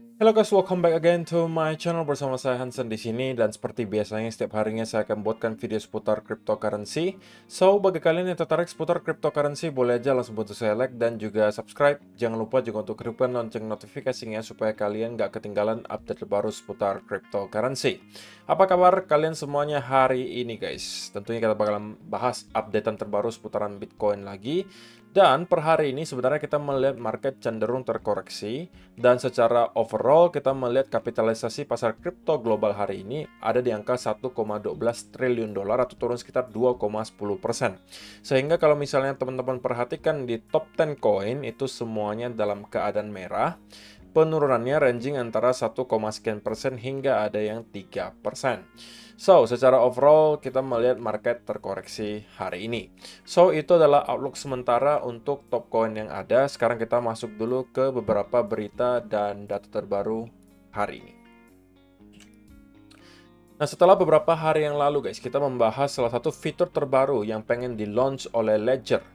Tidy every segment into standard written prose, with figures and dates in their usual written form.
Halo guys, welcome back again to my channel bersama saya Hansen di sini, dan seperti biasanya setiap harinya saya akan buatkan video seputar cryptocurrency. So, bagi kalian yang tertarik seputar cryptocurrency, boleh aja langsung bantu saya like dan juga subscribe. Jangan lupa juga untuk hidupkan lonceng notifikasinya supaya kalian gak ketinggalan update terbaru seputar cryptocurrency. Apa kabar kalian semuanya hari ini guys? Tentunya kita bakalan bahas updatean terbaru seputaran Bitcoin lagi. Dan per hari ini sebenarnya kita melihat market cenderung terkoreksi, dan secara overall kita melihat kapitalisasi pasar kripto global hari ini ada di angka 1,12 triliun dolar atau turun sekitar 2,10%. Sehingga kalau misalnya teman-teman perhatikan di top 10 coin itu semuanya dalam keadaan merah. Penurunannya ranging antara 1, sekian persen hingga ada yang 3%. So, secara overall kita melihat market terkoreksi hari ini. So, itu adalah outlook sementara untuk top coin yang ada. Sekarang kita masuk dulu ke beberapa berita dan data terbaru hari ini. Nah, setelah beberapa hari yang lalu guys, kita membahas salah satu fitur terbaru yang pengen di-launch oleh Ledger,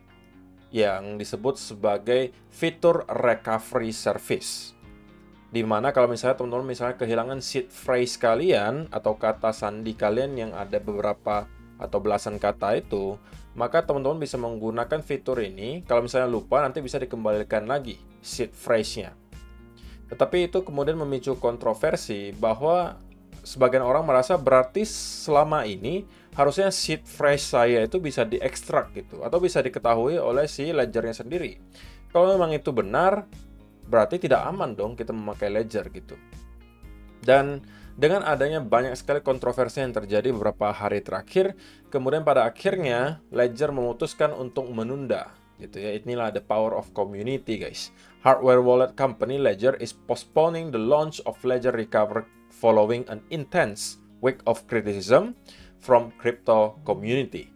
yang disebut sebagai fitur recovery service. Dimana kalau misalnya teman-teman kehilangan seed phrase kalian atau kata sandi kalian yang ada beberapa atau belasan kata itu, maka teman-teman bisa menggunakan fitur ini. Kalau misalnya lupa, nanti bisa dikembalikan lagi seed phrase-nya. Tetapi itu kemudian memicu kontroversi bahwa sebagian orang merasa berarti selama ini harusnya seed phrase saya itu bisa diekstrak gitu, atau bisa diketahui oleh si ledgernya sendiri. Kalau memang itu benar, berarti tidak aman dong kita memakai ledger gitu. Dan dengan adanya banyak sekali kontroversi yang terjadi beberapa hari terakhir, kemudian pada akhirnya Ledger memutuskan untuk menunda gitu ya. Inilah the power of community guys. Hardware wallet company Ledger is postponing the launch of Ledger Recover following an intense week of criticism from crypto community.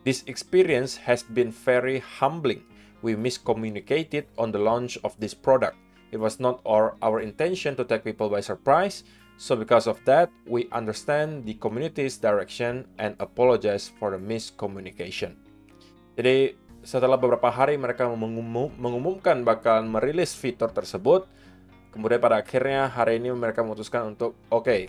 This experience has been very humbling. We miscommunicated on the launch of this product. It was not our intention to take people by surprise. So because of that, we understand the community's direction and apologize for the miscommunication. Jadi setelah beberapa hari mereka mengumumkan bakal merilis fitur tersebut. Kemudian pada akhirnya hari ini mereka memutuskan untuk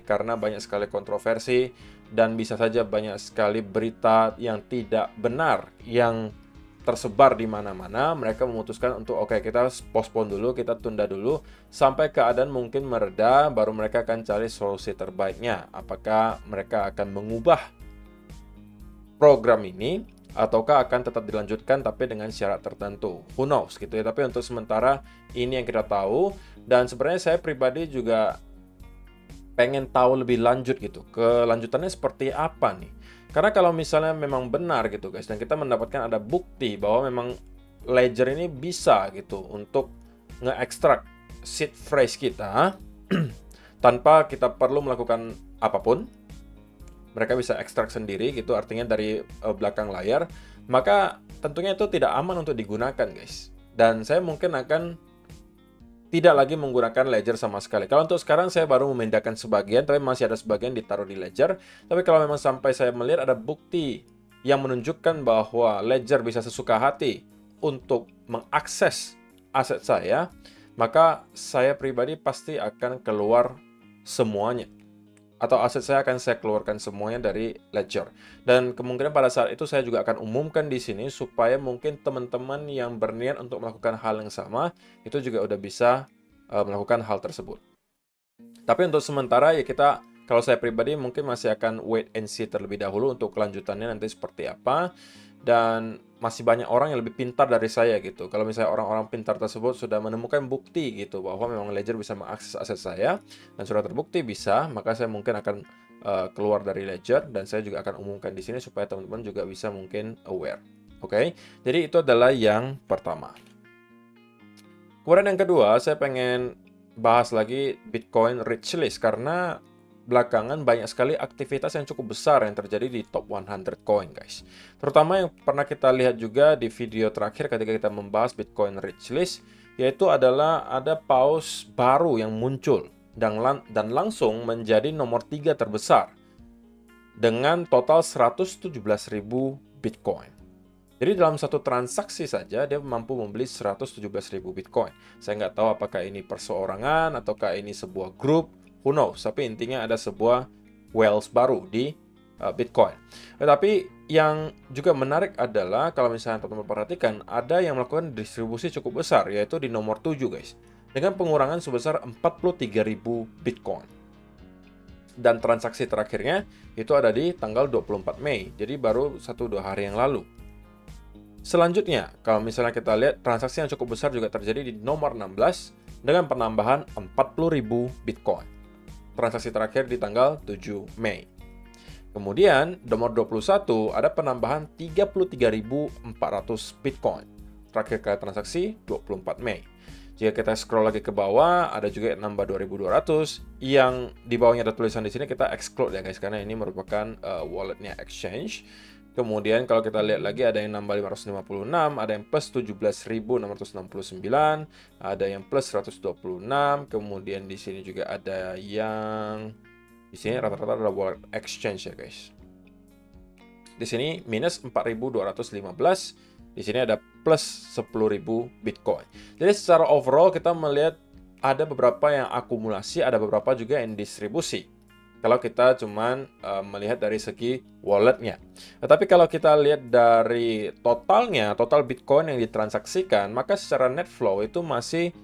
karena banyak sekali kontroversi dan bisa saja banyak sekali berita yang tidak benar yang tersebar di mana-mana, mereka memutuskan untuk kita postpone dulu, kita tunda dulu sampai keadaan mungkin mereda, baru mereka akan cari solusi terbaiknya. Apakah mereka akan mengubah program ini ataukah akan tetap dilanjutkan tapi dengan syarat tertentu? Who knows gitu ya. Tapi untuk sementara ini yang kita tahu, dan sebenarnya saya pribadi juga pengen tahu lebih lanjut gitu, kelanjutannya seperti apa nih. Karena kalau misalnya memang benar gitu guys, dan kita mendapatkan ada bukti bahwa memang Ledger ini bisa gitu untuk nge-extract seed phrase kita tanpa kita perlu melakukan apapun. Mereka bisa ekstrak sendiri gitu, artinya dari belakang layar. Maka tentunya itu tidak aman untuk digunakan guys. Dan saya mungkin akan tidak lagi menggunakan Ledger sama sekali. Kalau untuk sekarang saya baru memindahkan sebagian, tapi masih ada sebagian ditaruh di Ledger. Tapi kalau memang sampai saya melihat ada bukti yang menunjukkan bahwa Ledger bisa sesuka hati untuk mengakses aset saya, maka saya pribadi pasti akan keluar semuanya. Atau aset saya akan saya keluarkan semuanya dari Ledger. Dan kemungkinan pada saat itu saya juga akan umumkan di sini supaya mungkin teman-teman yang berniat untuk melakukan hal yang sama itu juga udah bisa melakukan hal tersebut. Tapi untuk sementara ya kita, kalau saya pribadi mungkin masih akan wait and see terlebih dahulu untuk kelanjutannya nanti seperti apa. Dan masih banyak orang yang lebih pintar dari saya gitu. Kalau misalnya orang-orang pintar tersebut sudah menemukan bukti gitu bahwa memang Ledger bisa mengakses aset saya dan sudah terbukti bisa, maka saya mungkin akan keluar dari Ledger dan saya juga akan umumkan di sini supaya teman-teman juga bisa mungkin aware. Oke. Jadi itu adalah yang pertama. Kemudian yang kedua, saya pengen bahas lagi Bitcoin Rich List karena belakangan banyak sekali aktivitas yang cukup besar yang terjadi di top 100 coin guys. Terutama yang pernah kita lihat juga di video terakhir ketika kita membahas Bitcoin Rich List, yaitu adalah ada paus baru yang muncul dan langsung menjadi nomor 3 terbesar dengan total 117.000 Bitcoin. Jadi dalam satu transaksi saja dia mampu membeli 117.000 Bitcoin. Saya nggak tahu apakah ini perseorangan ataukah ini sebuah grup, who knows. Tapi intinya ada sebuah whales baru di Bitcoin. Tetapi yang juga menarik adalah kalau misalnya teman-teman perhatikan, ada yang melakukan distribusi cukup besar, yaitu di nomor 7 guys. Dengan pengurangan sebesar 43.000 Bitcoin. Dan transaksi terakhirnya itu ada di tanggal 24 Mei, jadi baru 1-2 hari yang lalu. Selanjutnya, kalau misalnya kita lihat, transaksi yang cukup besar juga terjadi di nomor 16 dengan penambahan 40.000 Bitcoin. Transaksi terakhir di tanggal 7 Mei. Kemudian, nomor 21 ada penambahan 33.400 Bitcoin. Terakhir kali transaksi 24 Mei. Jika kita scroll lagi ke bawah, ada juga yang nambah 2.200. Yang di bawahnya ada tulisan di sini, kita exclude ya guys, karena ini merupakan walletnya exchange. Kemudian kalau kita lihat lagi ada yang nambah 556, ada yang plus 17.669, ada yang plus 126, kemudian di sini juga ada yang di sini rata-rata adalah wallet exchange ya guys. Di sini minus 4.215, di sini ada plus 10.000 Bitcoin. Jadi secara overall kita melihat ada beberapa yang akumulasi, ada beberapa juga yang distribusi. Kalau kita cuman melihat dari segi walletnya. Tetapi kalau kita lihat dari totalnya, total Bitcoin yang ditransaksikan, maka secara net flow itu masih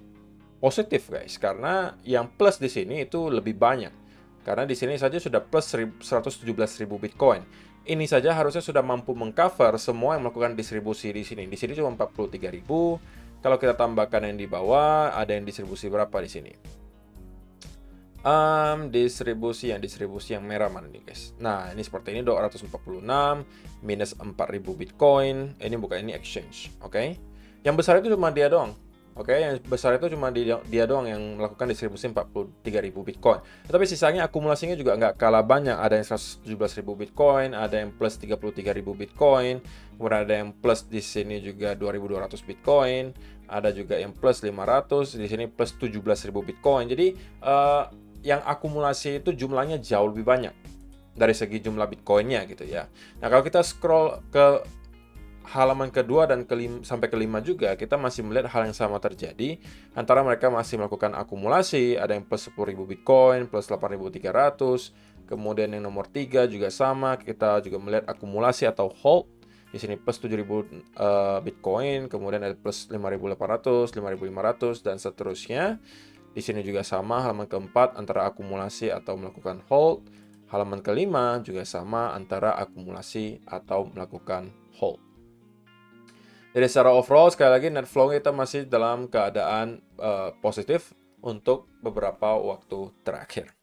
positif guys. Karena yang plus di sini itu lebih banyak. Karena di sini saja sudah plus 117.000 Bitcoin. Ini saja harusnya sudah mampu mengcover semua yang melakukan distribusi di sini. Di sini cuma 43.000. Kalau kita tambahkan yang di bawah, ada yang distribusi berapa di sini? Distribusi yang merah mana nih guys? Nah, ini seperti ini 246 minus 4.000 Bitcoin. Ini bukan, ini exchange, oke? Yang besar itu cuma dia doang. Oke, yang besar itu cuma dia doang yang melakukan distribusi 43.000 Bitcoin. Tetapi sisanya akumulasinya juga nggak kalah banyak. Ada yang 117.000 Bitcoin, ada yang plus 33.000 Bitcoin, kemudian ada yang plus di sini juga 2.200 Bitcoin, ada juga yang plus 500, di sini plus 17.000 Bitcoin. Jadi yang akumulasi itu jumlahnya jauh lebih banyak dari segi jumlah Bitcoinnya gitu ya. Nah, kalau kita scroll ke halaman kedua dan sampai kelima juga, kita masih melihat hal yang sama terjadi. Antara mereka masih melakukan akumulasi, ada yang plus 10.000 Bitcoin, plus 8.300. Kemudian yang nomor 3 juga sama, kita juga melihat akumulasi atau hold. Di sini plus 7.000 Bitcoin, kemudian ada plus 5.800, 5.500, dan seterusnya. Di sini juga sama, halaman keempat antara akumulasi atau melakukan hold. Halaman kelima juga sama antara akumulasi atau melakukan hold. Jadi secara overall, sekali lagi net flow kita masih dalam keadaan positif untuk beberapa waktu terakhir.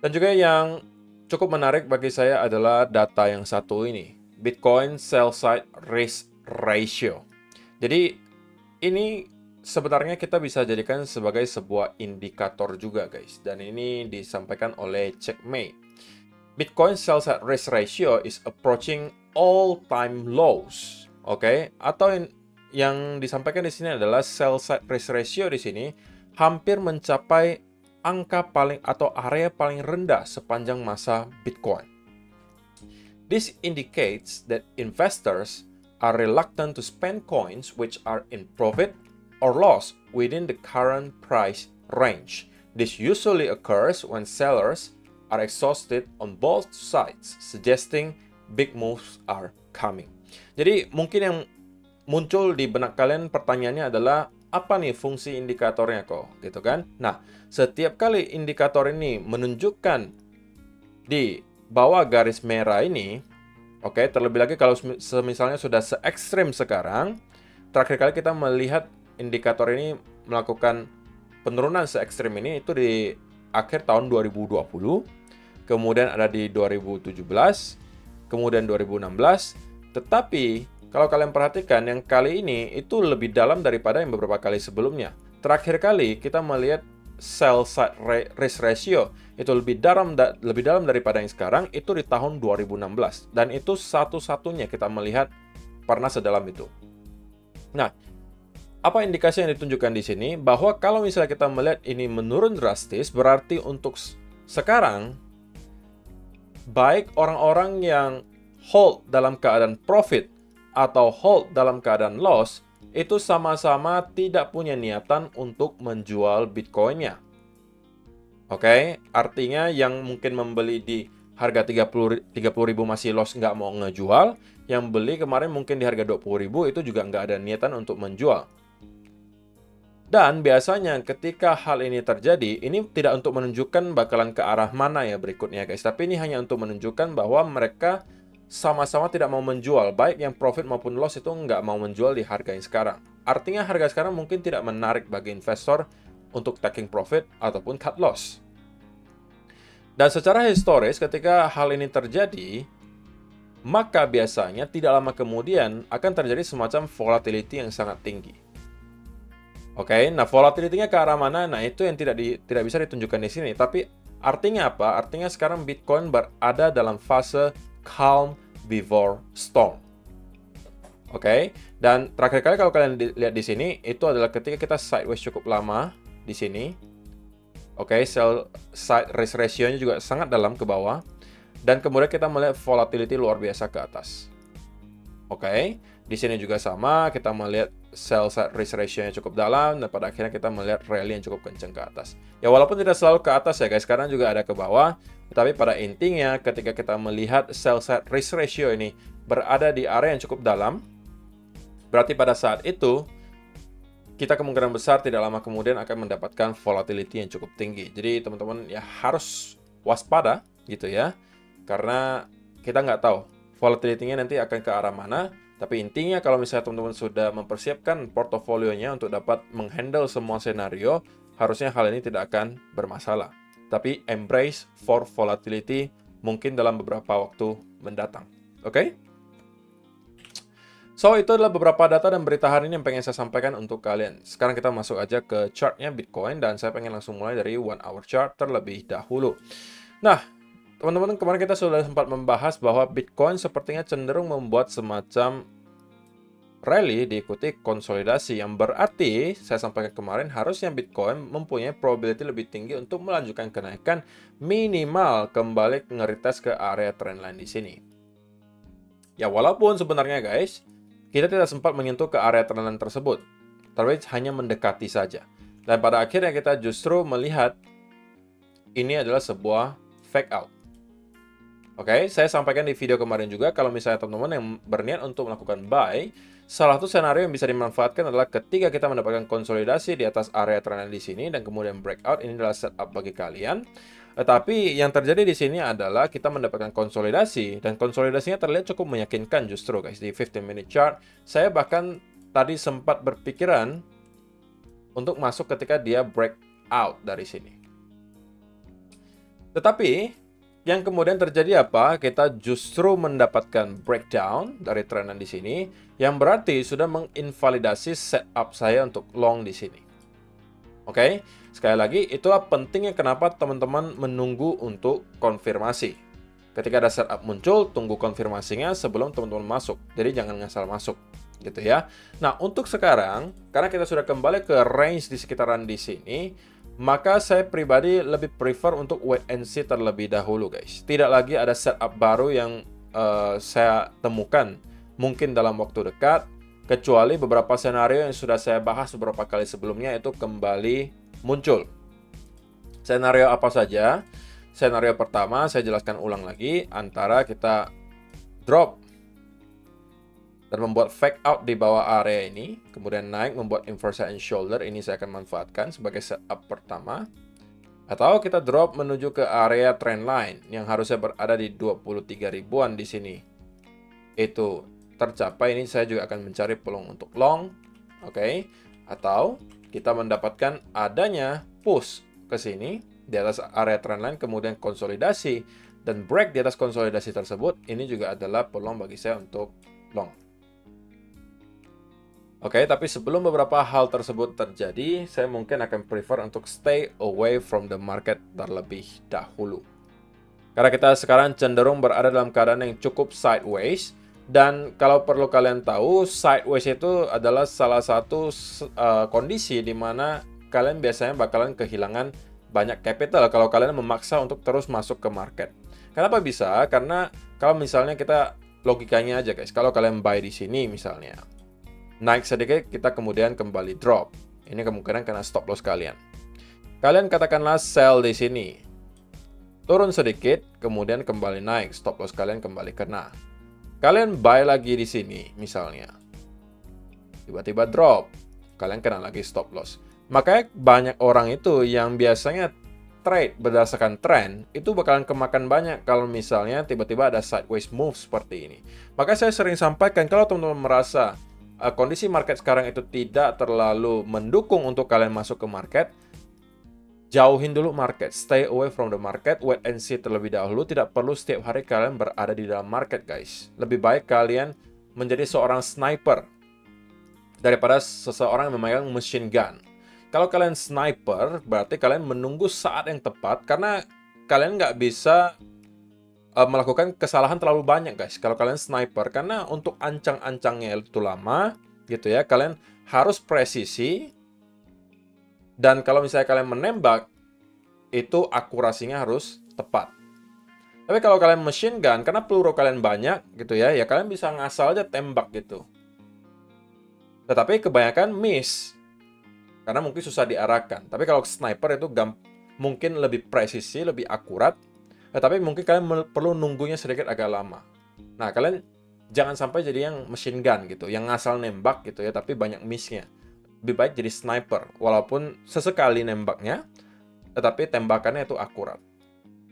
Dan juga yang cukup menarik bagi saya adalah data yang satu ini, Bitcoin Sell Side Risk Ratio. Jadi ini sebenarnya kita bisa jadikan sebagai sebuah indikator juga guys. Dan ini disampaikan oleh Checkmate. Bitcoin Sell Side Risk Ratio is approaching all-time lows. Oke, atau yang disampaikan di sini adalah Sell Side Risk Ratio di sini hampir mencapai angka paling atau area paling rendah sepanjang masa Bitcoin. This indicates that investors are reluctant to spend coins which are in profit or loss within the current price range. This usually occurs when sellers are exhausted on both sides, suggesting big moves are coming. Jadi mungkin yang muncul di benak kalian pertanyaannya adalah, apa nih fungsi indikatornya kok, gitu kan? Nah, setiap kali indikator ini menunjukkan di bawah garis merah ini, oke, terlebih lagi kalau misalnya sudah se-ekstrim sekarang, terakhir kali kita melihat indikator ini melakukan penurunan se-ekstrim ini itu di akhir tahun 2020, kemudian ada di 2017, kemudian 2016, tetapi kalau kalian perhatikan yang kali ini itu lebih dalam daripada yang beberapa kali sebelumnya. Terakhir kali kita melihat sell side risk ratio itu lebih dalam daripada yang sekarang itu di tahun 2016, dan itu satu-satunya kita melihat pernah sedalam itu. Nah, apa indikasi yang ditunjukkan di sini? Bahwa kalau misalnya kita melihat ini menurun drastis, berarti untuk sekarang, baik orang-orang yang hold dalam keadaan profit atau hold dalam keadaan loss, itu sama-sama tidak punya niatan untuk menjual Bitcoin-nya. Oke, artinya yang mungkin membeli di harga 30.000 masih loss nggak mau ngejual, yang beli kemarin mungkin di harga 20.000 itu juga nggak ada niatan untuk menjual. Dan biasanya ketika hal ini terjadi, ini tidak untuk menunjukkan bakalan ke arah mana ya berikutnya guys, tapi ini hanya untuk menunjukkan bahwa mereka sama-sama tidak mau menjual, baik yang profit maupun loss itu nggak mau menjual di harga yang sekarang. Artinya harga sekarang mungkin tidak menarik bagi investor untuk taking profit ataupun cut loss. Dan secara historis ketika hal ini terjadi, maka biasanya tidak lama kemudian akan terjadi semacam volatility yang sangat tinggi. Oke, nah volatility-nya ke arah mana? Nah, itu yang tidak bisa ditunjukkan di sini. Tapi artinya apa? Artinya sekarang Bitcoin berada dalam fase calm before storm. Oke, dan terakhir kali kalau kalian lihat di sini, itu adalah ketika kita sideways cukup lama di sini. Oke, sell side risk ratio-nya juga sangat dalam ke bawah. Dan kemudian kita melihat volatility luar biasa ke atas. Oke, di sini juga sama, kita melihat sell side risk ratio-nya cukup dalam, dan pada akhirnya kita melihat rally yang cukup kencang ke atas. Ya, walaupun tidak selalu ke atas ya guys, sekarang juga ada ke bawah, tetapi pada intinya ketika kita melihat sell side risk ratio ini berada di area yang cukup dalam, berarti pada saat itu, kita kemungkinan besar tidak lama kemudian akan mendapatkan volatility yang cukup tinggi. Jadi teman-teman ya harus waspada gitu ya, karena kita nggak tahu volatility-nya nanti akan ke arah mana. Tapi intinya kalau misalnya teman-teman sudah mempersiapkan portofolionya untuk dapat menghandle semua senario, harusnya hal ini tidak akan bermasalah. Tapi embrace for volatility mungkin dalam beberapa waktu mendatang. Oke? So, itu adalah beberapa data dan berita hari ini yang pengen saya sampaikan untuk kalian. Sekarang kita masuk aja ke chartnya Bitcoin, dan saya pengen langsung mulai dari 1 hour chart terlebih dahulu. Nah, teman-teman, kemarin kita sudah sempat membahas bahwa Bitcoin sepertinya cenderung membuat semacam rally diikuti konsolidasi, yang berarti saya sampaikan kemarin harusnya Bitcoin mempunyai probability lebih tinggi untuk melanjutkan kenaikan, minimal kembali nge-retest ke area trendline di sini. Ya, walaupun sebenarnya guys, kita tidak sempat menyentuh ke area trendline tersebut, tapi hanya mendekati saja. Dan pada akhirnya kita justru melihat ini adalah sebuah fake out. Oke, saya sampaikan di video kemarin juga, kalau misalnya teman-teman yang berniat untuk melakukan buy, salah satu senario yang bisa dimanfaatkan adalah ketika kita mendapatkan konsolidasi di atas area trendline di sini dan kemudian breakout, ini adalah setup bagi kalian. Tetapi yang terjadi di sini adalah kita mendapatkan konsolidasi, dan konsolidasinya terlihat cukup meyakinkan justru guys di 15-minute chart. Saya bahkan tadi sempat berpikiran untuk masuk ketika dia breakout dari sini. Tetapi yang kemudian terjadi apa? Kita justru mendapatkan breakdown dari trendline di sini, yang berarti sudah menginvalidasi setup saya untuk long di sini. Oke, sekali lagi itulah pentingnya kenapa teman-teman menunggu untuk konfirmasi. Ketika ada setup muncul, tunggu konfirmasinya sebelum teman-teman masuk. Jadi jangan ngasal masuk, gitu ya. Nah, untuk sekarang, karena kita sudah kembali ke range di sekitaran di sini, maka saya pribadi lebih prefer untuk wait and see terlebih dahulu, guys. Tidak lagi ada setup baru yang saya temukan mungkin dalam waktu dekat, kecuali beberapa senario yang sudah saya bahas beberapa kali sebelumnya itu kembali muncul. Senario apa saja? Senario pertama saya jelaskan ulang lagi, antara kita drop dan membuat fake out di bawah area ini, kemudian naik membuat inverse and shoulder, ini saya akan manfaatkan sebagai setup pertama. Atau kita drop menuju ke area trendline yang harusnya berada di 23 ribuan di sini. Itu tercapai, ini saya juga akan mencari peluang untuk long. Oke. Atau kita mendapatkan adanya push ke sini di atas area trendline, kemudian konsolidasi dan break di atas konsolidasi tersebut, ini juga adalah peluang bagi saya untuk long. Oke, tapi sebelum beberapa hal tersebut terjadi, saya mungkin akan prefer untuk stay away from the market terlebih dahulu. Karena kita sekarang cenderung berada dalam keadaan yang cukup sideways. Dan kalau perlu kalian tahu, sideways itu adalah salah satu kondisi di mana kalian biasanya bakalan kehilangan banyak capital kalau kalian memaksa untuk terus masuk ke market. Kenapa bisa? Karena kalau misalnya kita logikanya aja guys, kalau kalian buy di sini misalnya, naik sedikit, kita kemudian kembali drop. Ini kemungkinan kena stop loss kalian. Kalian katakanlah sell di sini. Turun sedikit, kemudian kembali naik, stop loss kalian kembali kena. Kalian buy lagi di sini misalnya. Tiba-tiba drop, kalian kena lagi stop loss. Makanya banyak orang itu yang biasanya trade berdasarkan tren, itu bakalan kemakan banyak kalau misalnya tiba-tiba ada sideways move seperti ini. Maka saya sering sampaikan, kalau teman-teman merasa kondisi market sekarang itu tidak terlalu mendukung untuk kalian masuk ke market, jauhin dulu market, stay away from the market, wait and see terlebih dahulu. Tidak perlu setiap hari kalian berada di dalam market guys. Lebih baik kalian menjadi seorang sniper daripada seseorang yang memegang machine gun. Kalau kalian sniper, berarti kalian menunggu saat yang tepat, karena kalian nggak bisa melakukan kesalahan terlalu banyak guys kalau kalian sniper, karena untuk ancang-ancangnya itu lama gitu ya, kalian harus presisi, dan kalau misalnya kalian menembak, itu akurasinya harus tepat. Tapi kalau kalian machine gun, karena peluru kalian banyak gitu ya, ya kalian bisa ngasal aja tembak gitu. Tetapi kebanyakan miss, karena mungkin susah diarahkan. Tapi kalau sniper itu mungkin lebih presisi, lebih akurat. Tapi mungkin kalian perlu nunggunya sedikit agak lama. Nah, kalian jangan sampai jadi yang machine gun gitu, yang ngasal nembak gitu ya, tapi banyak missnya. Lebih baik jadi sniper, walaupun sesekali nembaknya, tetapi tembakannya itu akurat.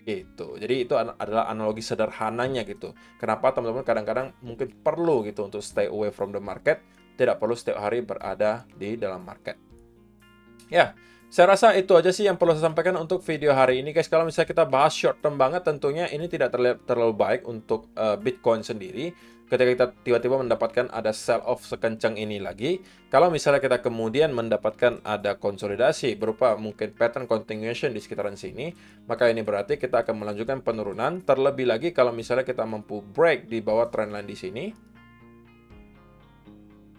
Gitu. Jadi itu adalah analogi sederhananya gitu. Kenapa teman-teman kadang-kadang mungkin perlu gitu untuk stay away from the market, tidak perlu setiap hari berada di dalam market. Ya, saya rasa itu aja sih yang perlu saya sampaikan untuk video hari ini guys. Kalau misalnya kita bahas short term banget, tentunya ini tidak terlalu baik untuk Bitcoin sendiri. Ketika kita tiba-tiba mendapatkan ada sell off sekencang ini lagi, kalau misalnya kita kemudian mendapatkan ada konsolidasi berupa mungkin pattern continuation di sekitaran sini, maka ini berarti kita akan melanjutkan penurunan. Terlebih lagi kalau misalnya kita mampu break di bawah trendline di sini,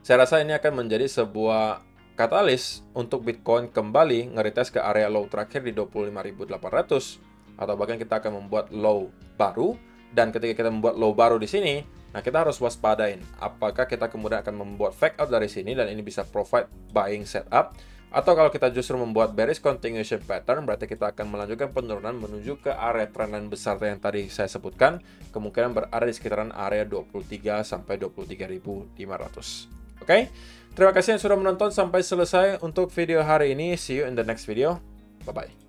saya rasa ini akan menjadi sebuah katalis untuk Bitcoin kembali nge-retest ke area low terakhir di 25.800, atau bahkan kita akan membuat low baru. Dan ketika kita membuat low baru di sini, nah kita harus waspadain apakah kita kemudian akan membuat fake out dari sini dan ini bisa provide buying setup, atau kalau kita justru membuat bearish continuation pattern, berarti kita akan melanjutkan penurunan menuju ke area trendline besar yang tadi saya sebutkan, kemungkinan berada di sekitaran area 23 sampai 23.500. Oke, terima kasih yang sudah menonton sampai selesai untuk video hari ini. See you in the next video. Bye-bye.